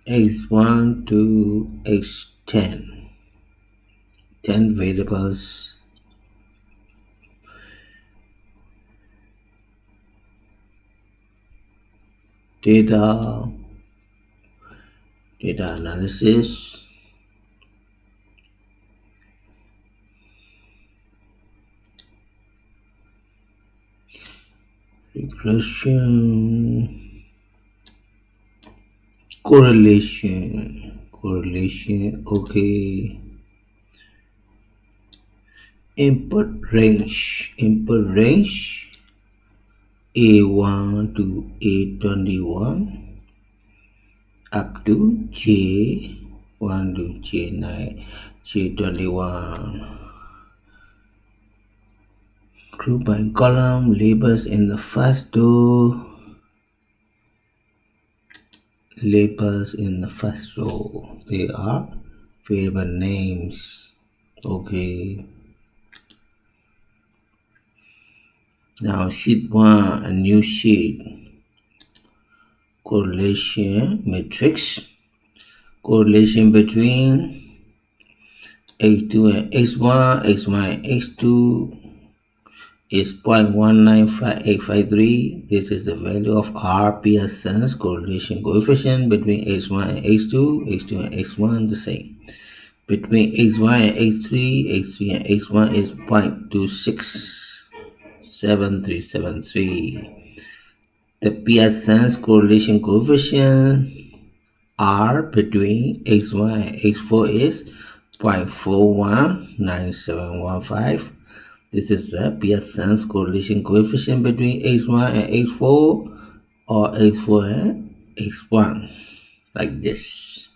x1 to x10, 10 variables. Data analysis, regression, correlation, okay. Input range, A1 to A21 up to J1 to J9, J21. Group by column, labels in the first row, they are variable names. Okay. Now sheet 1, a new sheet. Correlation matrix. Correlation between x2 and x1, x1 and x2 is 0.195853. This is the value of R Pearson's correlation coefficient between x1 and x2, x2 and x1 the same. Between x1 and x3, x3 and x1 is 0.267373. The Pearson's correlation coefficient R between x1 and x4 is 0.419715. This is the Pearson's correlation coefficient between x1 and x4 or x4 and x1, like this.